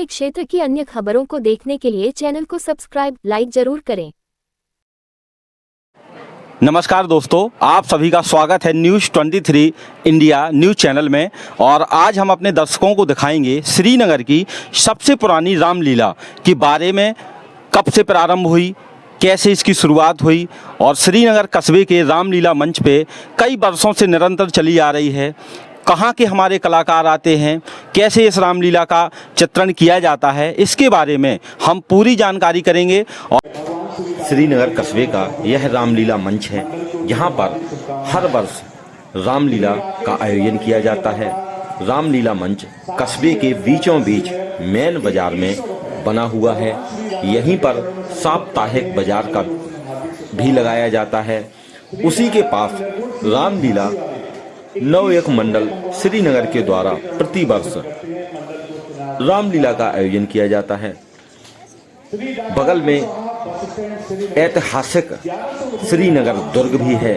के क्षेत्र की अन्य खबरों को देखने के लिए चैनल को सब्सक्राइब, लाइक जरूर करें। नमस्कार दोस्तों, आप सभी का स्वागत है न्यूज़ 23 इंडिया न्यूज़ चैनल में। और आज हम अपने दर्शकों को दिखाएंगे श्रीनगर की सबसे पुरानी रामलीला के बारे में। कब से प्रारंभ हुई, कैसे इसकी शुरुआत हुई और श्रीनगर कस्बे के रामलीला मंच पे कई वर्षों से निरंतर चली आ रही है। कहाँ के हमारे कलाकार आते हैं, कैसे इस रामलीला का चित्रण किया जाता है, इसके बारे में हम पूरी जानकारी करेंगे। और श्रीनगर कस्बे का यह रामलीला मंच है, यहाँ पर हर वर्ष रामलीला का आयोजन किया जाता है। रामलीला मंच कस्बे के बीचों बीच मेन बाजार में बना हुआ है। यहीं पर साप्ताहिक बाजार का भी लगाया जाता है। उसी के पास रामलीला नवयुवक मंडल श्रीनगर के द्वारा प्रतिवर्ष रामलीला का आयोजन किया जाता है। बगल में ऐतिहासिक श्रीनगर दुर्ग भी है।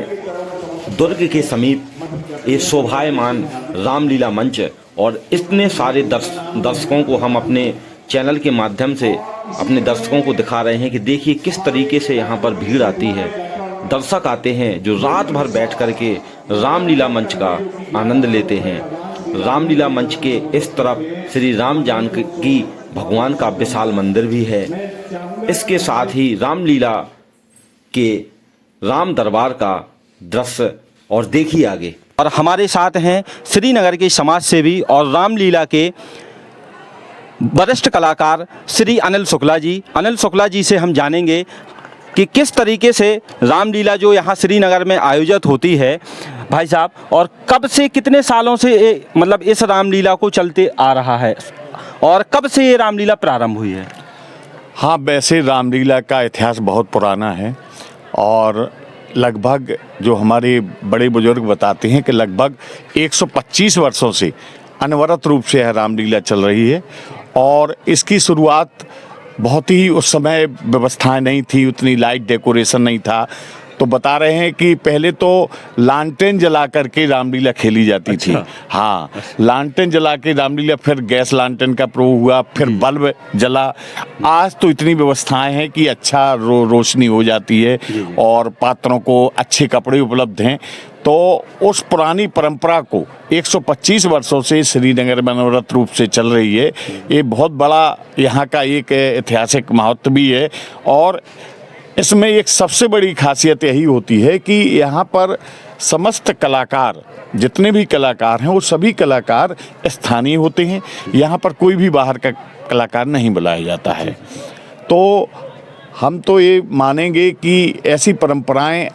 दुर्ग के समीप ये शोभायमान रामलीला मंच और इतने सारे दर्शकों को हम अपने चैनल के माध्यम से अपने दर्शकों को दिखा रहे हैं कि देखिए किस तरीके से यहाँ पर भीड़ आती है। दर्शक आते हैं जो रात भर बैठ कर के रामलीला मंच का आनंद लेते हैं। रामलीला मंच के इस तरफ श्री राम जानकी भगवान का विशाल मंदिर भी है। इसके साथ ही रामलीला के राम दरबार का दृश्य और देखिए आगे। और हमारे साथ हैं श्रीनगर के समाज सेवी और रामलीला के वरिष्ठ कलाकार श्री अनिल शुक्ला जी। अनिल शुक्ला जी से हम जानेंगे कि किस तरीके से रामलीला जो यहाँ श्रीनगर में आयोजित होती है भाई साहब, और कब से कितने सालों से मतलब इस रामलीला को चलते आ रहा है और कब से ये रामलीला प्रारंभ हुई है? हाँ, वैसे रामलीला का इतिहास बहुत पुराना है और लगभग जो हमारे बड़े बुजुर्ग बताते हैं कि लगभग 125 वर्षों से अनवरत रूप से यह रामलीला चल रही है। और इसकी शुरुआत बहुत ही, उस समय व्यवस्थाएं नहीं थी, उतनी लाइट डेकोरेशन नहीं था, तो बता रहे हैं कि पहले तो लालटेन जला करके रामलीला खेली जाती थी। हाँ, लालटेन जला के रामलीला, फिर गैस लालटेन का प्रयोग हुआ, फिर बल्ब जला। आज तो इतनी व्यवस्थाएं हैं कि अच्छा रोशनी हो जाती है और पात्रों को अच्छे कपड़े उपलब्ध हैं। तो उस पुरानी परंपरा को 125 वर्षों से श्रीनगर में अनवरत रूप से चल रही है। ये बहुत बड़ा यहाँ का एक ऐतिहासिक महत्व भी है। और इसमें एक सबसे बड़ी खासियत यही होती है कि यहाँ पर समस्त कलाकार, जितने भी कलाकार हैं वो सभी कलाकार स्थानीय होते हैं। यहाँ पर कोई भी बाहर का कलाकार नहीं बुलाया जाता है। तो हम तो ये मानेंगे कि ऐसी परंपराएं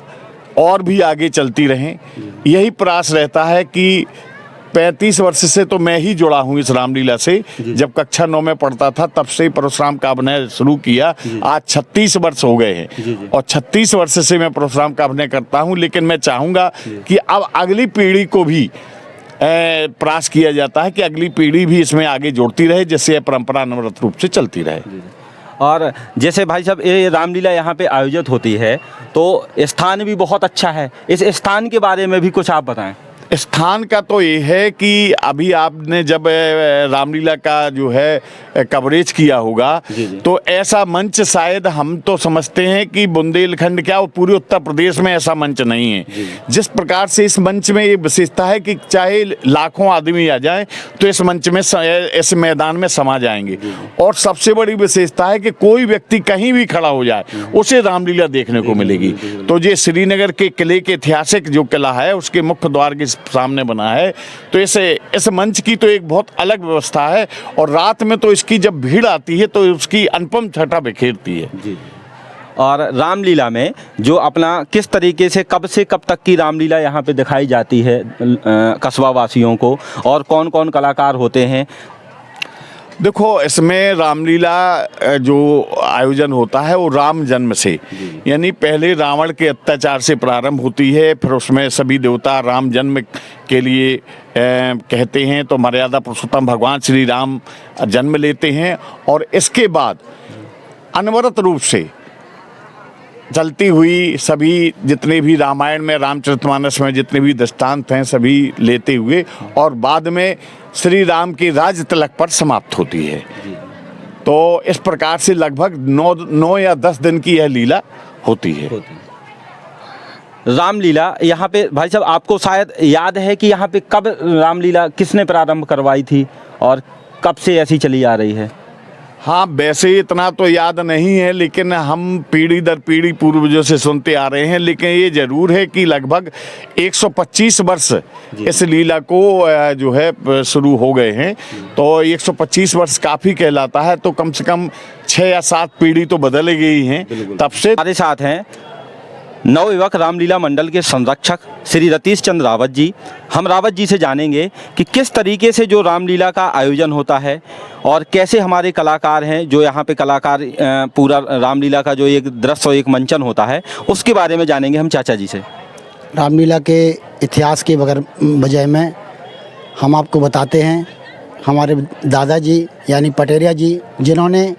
और भी आगे चलती रहें। यही प्रयास रहता है कि 35 वर्ष से तो मैं ही जुड़ा हूँ इस रामलीला से। जब कक्षा 9 में पढ़ता था तब से परशुराम का अभिनय शुरू किया। आज 36 वर्ष हो गए हैं और 36 वर्ष से मैं परशुराम का अभिनय करता हूँ। लेकिन मैं चाहूँगा कि अब अगली पीढ़ी को भी प्रयास किया जाता है कि अगली पीढ़ी भी इसमें आगे जोड़ती रहे, जिससे यह परंपरा अनवरत रूप से चलती रहे। और जैसे भाई साहब ये रामलीला यहाँ पे आयोजित होती है तो स्थान भी बहुत अच्छा है। इस स्थान के बारे में भी कुछ आप बताएं। स्थान का तो ये है कि अभी आपने जब रामलीला का जो है कवरेज किया होगा तो ऐसा मंच शायद हम तो समझते हैं कि बुंदेलखंड क्या, वो पूरे उत्तर प्रदेश में ऐसा मंच नहीं है। जिस प्रकार से इस मंच में ये विशेषता है कि चाहे लाखों आदमी आ जाएं तो इस मंच में, इस मैदान में समा जाएंगे। और सबसे बड़ी विशेषता है कि कोई व्यक्ति कहीं भी खड़ा हो जाए उसे रामलीला देखने को मिलेगी। तो ये श्रीनगर के किले के ऐतिहासिक जो किला है उसके मुख्य द्वार के सामने बना है। तो इस मंच की तो एक बहुत अलग व्यवस्था है। और रात में तो इसकी जब भीड़ आती है तो उसकी अनुपम छटा बिखेरती है जी। और रामलीला में जो अपना किस तरीके से कब से कब तक की रामलीला यहाँ पे दिखाई जाती है कस्बा वासियों को, और कौन कौन कलाकार होते हैं? देखो, इसमें रामलीला जो आयोजन होता है वो राम जन्म से, यानी पहले रावण के अत्याचार से प्रारंभ होती है। फिर उसमें सभी देवता राम जन्म के लिए कहते हैं तो मर्यादा पुरुषोत्तम भगवान श्री राम जन्म लेते हैं। और इसके बाद अनवरत रूप से चलती हुई सभी जितने भी रामायण में, रामचरितमानस में जितने भी दृष्टांत हैं सभी लेते हुए और बाद में श्री राम की राज तिलक पर समाप्त होती है। तो इस प्रकार से लगभग 9 या 10 दिन की यह लीला होती है। रामलीला यहाँ पे भाई साहब आपको शायद याद है कि यहाँ पे कब रामलीला किसने प्रारंभ करवाई थी और कब से ऐसी चली आ रही है? हाँ, वैसे इतना तो याद नहीं है, लेकिन हम पीढ़ी दर पीढ़ी पूर्वजों से सुनते आ रहे हैं। लेकिन ये जरूर है कि लगभग 125 वर्ष इस लीला को जो है शुरू हो गए हैं। तो 125 वर्ष काफ़ी कहलाता है, तो कम से कम 6 या 7 पीढ़ी तो बदल गई हैं तब से। हमारे साथ हैं नवयुवक रामलीला मंडल के संरक्षक श्री रतीश चंद्र रावत जी। हम रावत जी से जानेंगे कि किस तरीके से जो रामलीला का आयोजन होता है और कैसे हमारे कलाकार हैं जो यहाँ पे कलाकार पूरा रामलीला का जो एक दृश्य और एक मंचन होता है उसके बारे में जानेंगे हम चाचा जी से। रामलीला के इतिहास के बजाय में हम आपको बताते हैं हमारे दादाजी यानी पटेरिया जी, जिन्होंने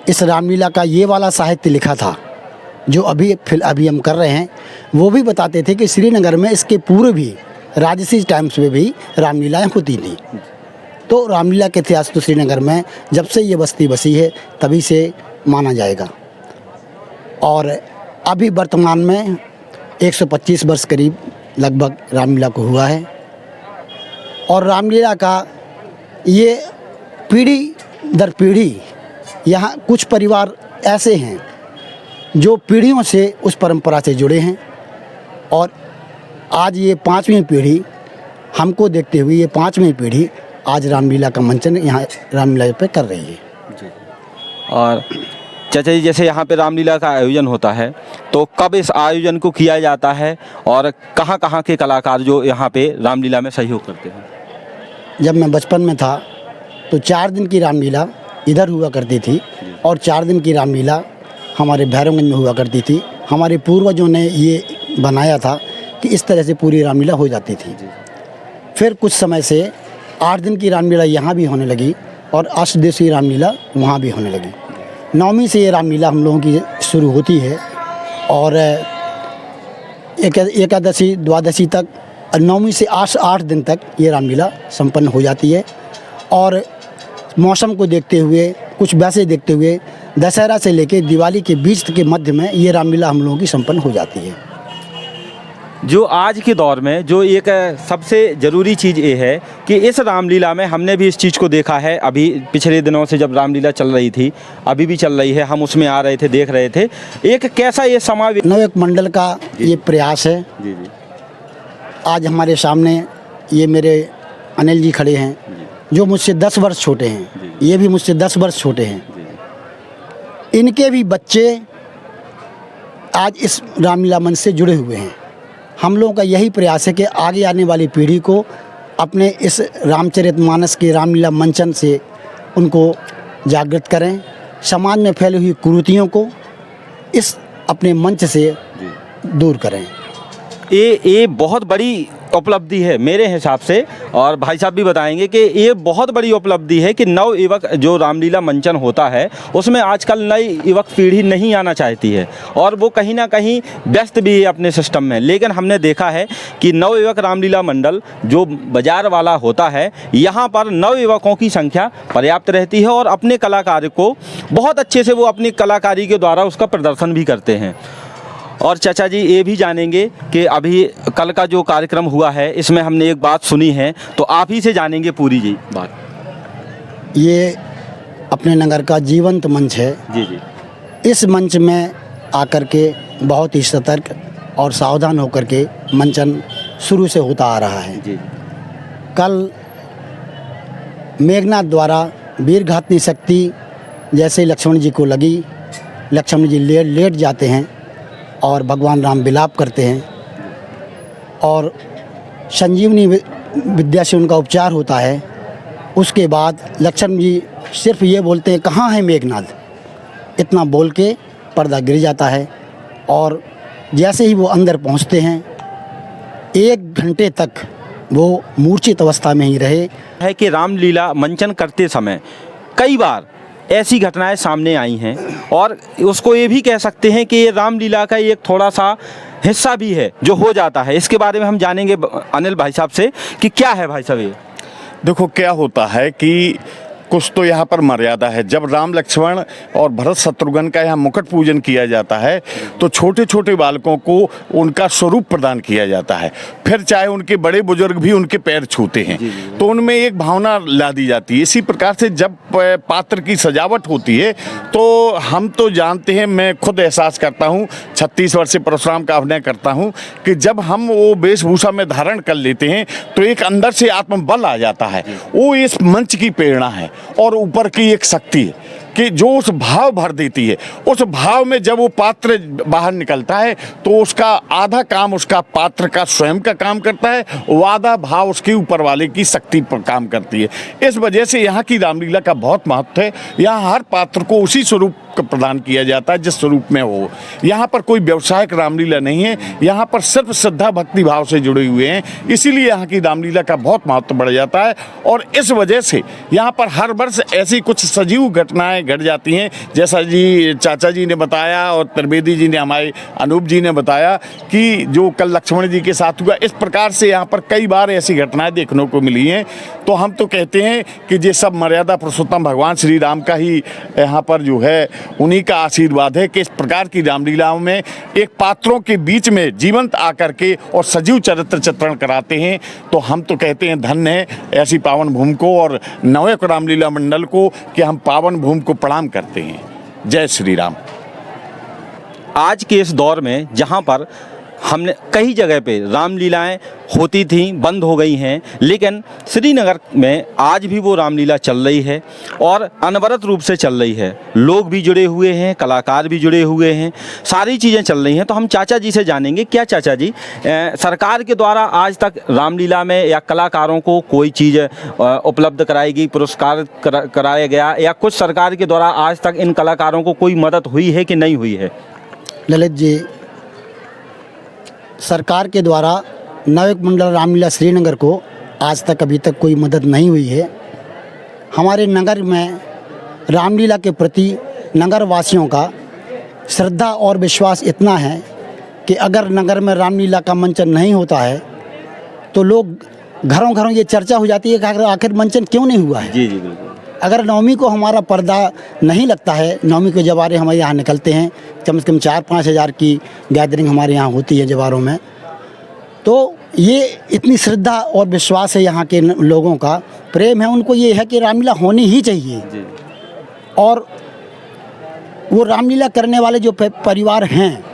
इस रामलीला का ये वाला साहित्य लिखा था जो अभी हम कर रहे हैं, वो भी बताते थे कि श्रीनगर में इसके पूर्व भी राजसी टाइम्स में भी रामलीलाएं होती थी। तो रामलीला के इतिहास तो श्रीनगर में जब से ये बस्ती बसी है तभी से माना जाएगा। और अभी वर्तमान में 125 वर्ष करीब लगभग रामलीला को हुआ है। और रामलीला का ये पीढ़ी दर पीढ़ी, यहाँ कुछ परिवार ऐसे हैं जो पीढ़ियों से उस परंपरा से जुड़े हैं और आज ये 5वीं पीढ़ी हमको देखते हुए ये 5वीं पीढ़ी आज रामलीला का मंचन यहाँ रामलीला पे कर रही है। और चाचा जी, जैसे यहाँ पे रामलीला का आयोजन होता है तो कब इस आयोजन को किया जाता है और कहाँ कहाँ के कलाकार जो यहाँ पे रामलीला में सहयोग करते हैं? जब मैं बचपन में था तो 4 दिन की रामलीला इधर हुआ करती थी और 4 दिन की रामलीला हमारे भैरवगंज में हुआ करती थी। हमारे पूर्वजों ने ये बनाया था कि इस तरह से पूरी रामलीला हो जाती थी। फिर कुछ समय से 8 दिन की रामलीला यहाँ भी होने लगी और अष्टदिवसीय रामलीला वहाँ भी होने लगी। 9वीं से ये रामलीला हम लोगों की शुरू होती है और एकादशी द्वादशी तक 9वीं से 8 दिन तक ये रामलीला संपन्न हो जाती है। और मौसम को देखते हुए, कुछ वैसे देखते हुए दशहरा से लेकर दिवाली के बीच के मध्य में ये रामलीला हम लोगों की संपन्न हो जाती है। जो आज के दौर में जो एक सबसे ज़रूरी चीज़ ये है कि इस रामलीला में हमने भी इस चीज़ को देखा है। अभी पिछले दिनों से जब रामलीला चल रही थी, अभी भी चल रही है, हम उसमें आ रहे थे, देख रहे थे, एक कैसा ये समावेश नवयुवक मंडल का ये प्रयास है। जी जी। आज हमारे सामने ये मेरे अनिल जी खड़े हैं जो मुझसे 10 वर्ष छोटे हैं, ये भी मुझसे 10 वर्ष छोटे हैं। इनके भी बच्चे आज इस रामलीला मंच से जुड़े हुए हैं। हम लोगों का यही प्रयास है कि आगे आने वाली पीढ़ी को अपने इस रामचरितमानस के रामलीला मंचन से उनको जागृत करें, समाज में फैली हुई कुरीतियों को इस अपने मंच से दूर करें। ये बहुत बड़ी उपलब्धि है मेरे हिसाब से, और भाई साहब भी बताएंगे कि ये बहुत बड़ी उपलब्धि है कि नवयुवक जो रामलीला मंचन होता है उसमें आजकल नई युवक पीढ़ी नहीं आना चाहती है और वो कहीं ना कहीं व्यस्त भी है अपने सिस्टम में। लेकिन हमने देखा है कि नवयुवक रामलीला मंडल जो बाजार वाला होता है, यहाँ पर नवयुवकों की संख्या पर्याप्त रहती है और अपने कलाकार को बहुत अच्छे से वो अपनी कलाकारी के द्वारा उसका प्रदर्शन भी करते हैं। और चाचा जी ये भी जानेंगे कि अभी कल का जो कार्यक्रम हुआ है इसमें हमने एक बात सुनी है, तो आप ही से जानेंगे पूरी जी बात। ये अपने नगर का जीवंत मंच है। जी जी। इस मंच में आकर के बहुत ही सतर्क और सावधान होकर के मंचन शुरू से होता आ रहा है। जी। कल मेघनाथ द्वारा वीरघातनी शक्ति जैसे लक्ष्मण जी को लगी, लक्ष्मण जी लेट जाते हैं और भगवान राम विलाप करते हैं और संजीवनी विद्या से उनका उपचार होता है। उसके बाद लक्ष्मण जी सिर्फ ये बोलते हैं कहाँ है मेघनाथ, इतना बोल के पर्दा गिर जाता है और जैसे ही वो अंदर पहुंचते हैं 1 घंटे तक वो मूर्छित अवस्था में ही रहे। है कि रामलीला मंचन करते समय कई बार ऐसी घटनाएं सामने आई हैं और उसको ये भी कह सकते हैं कि ये रामलीला का एक थोड़ा सा हिस्सा भी है जो हो जाता है। इसके बारे में हम जानेंगे अनिल भाई साहब से कि क्या है भाई साहब ये। देखो क्या होता है कि कुछ तो यहाँ पर मर्यादा है। जब राम लक्ष्मण और भरत शत्रुघ्न का यहाँ मुकुट पूजन किया जाता है तो छोटे छोटे बालकों को उनका स्वरूप प्रदान किया जाता है, फिर चाहे उनके बड़े बुजुर्ग भी उनके पैर छूते हैं तो उनमें एक भावना ला दी जाती है। इसी प्रकार से जब पात्र की सजावट होती है तो हम तो जानते हैं, मैं खुद एहसास करता हूँ, 36 वर्ष से परशुराम का अभिनय करता हूँ, कि जब हम वो वेशभूषा में धारण कर लेते हैं तो एक अंदर से आत्मबल आ जाता है। वो इस मंच की प्रेरणा है और ऊपर की एक शक्ति है कि जो उस भाव भर देती है। उस भाव में जब वो पात्र बाहर निकलता है तो उसका आधा काम उसका पात्र का स्वयं का काम करता है, वो आधा भाव उसके ऊपर वाले की शक्ति पर काम करती है। इस वजह से यहाँ की रामलीला का बहुत महत्व है। यहाँ हर पात्र को उसी स्वरूप प्रदान किया जाता है जिस स्वरूप में हो। यहाँ पर कोई व्यवसायिक रामलीला नहीं है, यहाँ पर सिर्फ श्रद्धा भक्ति भाव से जुड़े हुए हैं, इसीलिए यहाँ की रामलीला का बहुत महत्व बढ़ जाता है। और इस वजह से यहाँ पर हर वर्ष ऐसी कुछ सजीव घटनाएं घट जाती हैं, जैसा जी चाचा जी ने बताया और त्रिवेदी जी ने, हमारे अनूप जी ने बताया कि जो कल लक्ष्मण जी के साथ हुआ। इस प्रकार से यहाँ पर कई बार ऐसी घटनाएं देखने को मिली हैं। तो हम तो कहते हैं कि ये सब मर्यादा पुरुषोत्तम भगवान श्री राम का ही यहाँ पर जो है उन्हीं का आशीर्वाद है कि इस प्रकार की रामलीलाओं में एक पात्रों के बीच में जीवंत आकर के और सजीव चरित्र चित्रण कराते हैं। तो हम तो कहते हैं धन्य है ऐसी पावन भूमि को और नवयुग रामलीला मंडल को कि हम पावन भूमि को प्रणाम करते हैं। जय श्री राम। आज के इस दौर में जहाँ पर हमने कई जगह पे रामलीलाएं होती थी, बंद हो गई हैं, लेकिन श्रीनगर में आज भी वो रामलीला चल रही है और अनवरत रूप से चल रही है। लोग भी जुड़े हुए हैं, कलाकार भी जुड़े हुए हैं, सारी चीज़ें चल रही हैं। तो हम चाचा जी से जानेंगे, क्या चाचा जी सरकार के द्वारा आज तक रामलीला में या कलाकारों को कोई चीज़ उपलब्ध कराई गई, पुरस्कार कराया गया, या कुछ सरकार के द्वारा आज तक इन कलाकारों को कोई मदद हुई है कि नहीं हुई है? ललित जी, सरकार के द्वारा नवयुग मंडल रामलीला श्रीनगर को आज तक अभी तक कोई मदद नहीं हुई है। हमारे नगर में रामलीला के प्रति नगर वासियों का श्रद्धा और विश्वास इतना है कि अगर नगर में रामलीला का मंचन नहीं होता है तो लोग घरों घरों ये चर्चा हो जाती है कि आखिर मंचन क्यों नहीं हुआ है। जी जी बिल्कुल। अगर नवमी को हमारा पर्दा नहीं लगता है, नवमी के जवारे हमारे यहाँ निकलते हैं, कम से कम 4-5 हज़ार की गैदरिंग हमारे यहाँ होती है जवारों में, तो ये इतनी श्रद्धा और विश्वास है यहाँ के लोगों का, प्रेम है, उनको ये है कि रामलीला होनी ही चाहिए। और वो रामलीला करने वाले जो परिवार हैं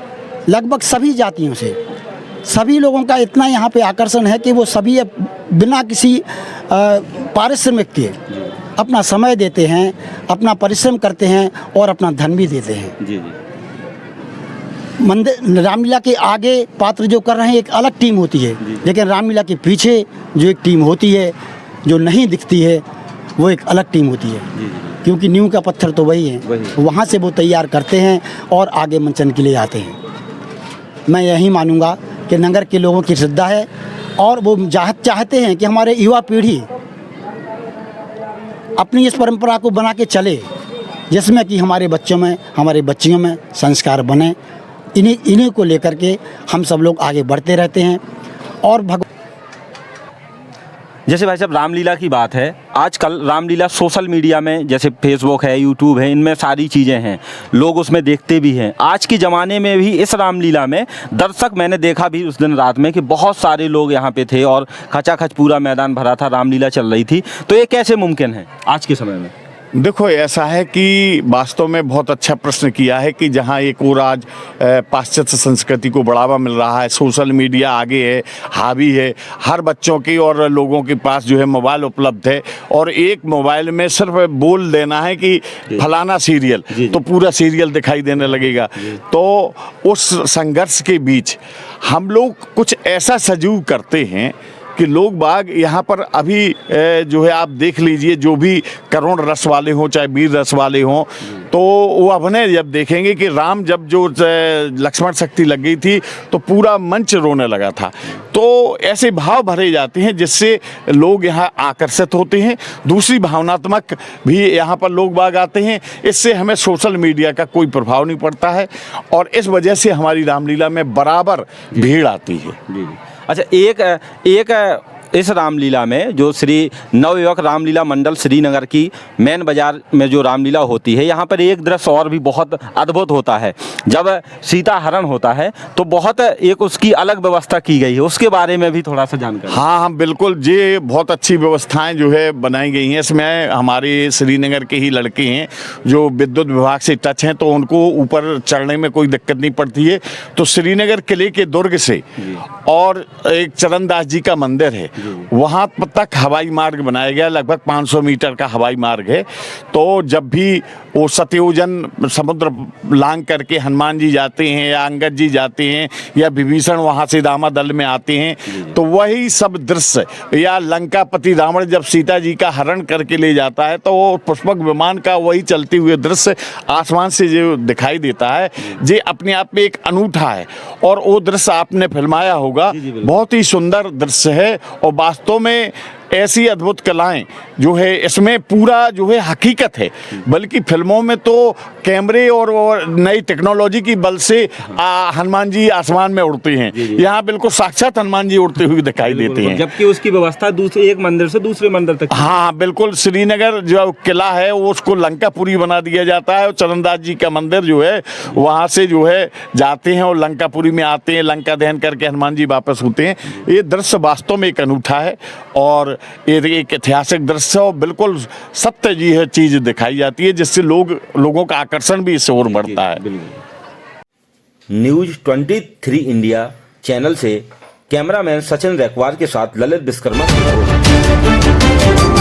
लगभग सभी जातियों से, सभी लोगों का इतना यहाँ पे आकर्षण है कि वो सभी बिना किसी पारिश्रमिक के अपना समय देते हैं, अपना परिश्रम करते हैं और अपना धन भी देते हैं। जी जी। मंदिर रामलीला के आगे पात्र जो कर रहे हैं एक अलग टीम होती है, लेकिन रामलीला के पीछे जो एक टीम होती है जो नहीं दिखती है वो एक अलग टीम होती है। क्योंकि नींव का पत्थर तो वही है, वहाँ से वो तैयार करते हैं और आगे मंचन के लिए आते हैं। मैं यही मानूंगा कि नगर के लोगों की श्रद्धा है और वो चाहते हैं कि हमारे युवा पीढ़ी अपनी इस परंपरा को बना के चले, जिसमें कि हमारे बच्चों में, हमारे बच्चियों में संस्कार बने। इन्हीं को लेकर के हम सब लोग आगे बढ़ते रहते हैं। और जैसे भाई साहब रामलीला की बात है, आजकल रामलीला सोशल मीडिया में, जैसे फेसबुक है, यूट्यूब है, इनमें सारी चीज़ें हैं, लोग उसमें देखते भी हैं। आज के ज़माने में भी इस रामलीला में दर्शक मैंने देखा भी उस दिन रात में कि बहुत सारे लोग यहाँ पे थे और खचाखच पूरा मैदान भरा था, रामलीला चल रही थी। तो ये कैसे मुमकिन है आज के समय में? देखो, ऐसा है कि वास्तव में बहुत अच्छा प्रश्न किया है कि जहाँ एक और आज पाश्चात्य संस्कृति को बढ़ावा मिल रहा है, सोशल मीडिया आगे है, हावी है, हर बच्चों की और लोगों के पास जो है मोबाइल उपलब्ध है और एक मोबाइल में सिर्फ बोल देना है कि फलाना सीरियल, तो पूरा सीरियल दिखाई देने लगेगा। तो उस संघर्ष के बीच हम लोग कुछ ऐसा सजीव करते हैं कि लोग बाग यहाँ पर अभी जो है आप देख लीजिए, जो भी करुण रस वाले हों चाहे वीर रस वाले हों, तो वो अभिनय जब देखेंगे कि राम जब जो लक्ष्मण शक्ति लग गई थी तो पूरा मंच रोने लगा था। तो ऐसे भाव भरे जाते हैं जिससे लोग यहाँ आकर्षित होते हैं। दूसरी भावनात्मक भी यहाँ पर लोग बाग आते हैं, इससे हमें सोशल मीडिया का कोई प्रभाव नहीं पड़ता है और इस वजह से हमारी रामलीला में बराबर भीड़ आती है। अच्छा, एक इस रामलीला में जो श्री नवयुवक रामलीला मंडल श्रीनगर की मेन बाजार में जो रामलीला होती है, यहाँ पर एक दृश्य और भी बहुत अद्भुत होता है। जब सीता हरण होता है तो बहुत एक उसकी अलग व्यवस्था की गई है, उसके बारे में भी थोड़ा सा जानकारी। हाँ हाँ बिल्कुल, ये बहुत अच्छी व्यवस्थाएं जो है बनाई गई हैं। इसमें हमारे श्रीनगर के ही लड़के हैं जो विद्युत विभाग से टच हैं, तो उनको ऊपर चढ़ने में कोई दिक्कत नहीं पड़ती है। तो श्रीनगर किले के दुर्ग से और एक चरणदास जी का मंदिर है, वहाँ तक हवाई मार्ग बनाया गया, लगभग 500 मीटर का हवाई मार्ग है। तो जब भी वो सत्योजन समुद्र लांग करके हनुमान जी जाते हैं या अंगद जी जाते हैं या विभीषण वहाँ से रामा दल में आते हैं, तो वही सब दृश्य, या लंकापति रावण जब सीता जी का हरण करके ले जाता है तो वो पुष्पक विमान का वही चलते हुए दृश्य आसमान से जो दिखाई देता है, ये अपने आप में एक अनूठा है। और वो दृश्य आपने फिल्माया होगा, बहुत ही सुंदर दृश्य है। और वास्तव में ऐसी अद्भुत कलाएं जो है इसमें पूरा जो है हकीकत है, बल्कि फिल्मों में तो कैमरे और नई टेक्नोलॉजी की बल से हनुमान जी आसमान में उड़ते हैं, यहाँ बिल्कुल साक्षात हनुमान जी उड़ते हुए दिखाई देते हैं। जबकि उसकी व्यवस्था दूसरे एक मंदिर से दूसरे मंदिर तक। हाँ बिल्कुल, श्रीनगर जो किला है वो उसको लंकापुरी बना दिया जाता है, और चरणदास जी का मंदिर जो है वहाँ से जो है जाते हैं और लंकापुरी में आते हैं, लंका दहन करके हनुमान जी वापस होते हैं। ये दृश्य वास्तव में एक अनूठा है और ये एक ऐतिहासिक दृश्य और बिल्कुल सत्य जी है चीज दिखाई जाती है, जिससे लोगों का आकर्षण भी इससे और बढ़ता है। न्यूज 23 इंडिया चैनल से कैमरामैन सचिन रैकवार के साथ ललित विश्वकर्मा की रिपोर्ट।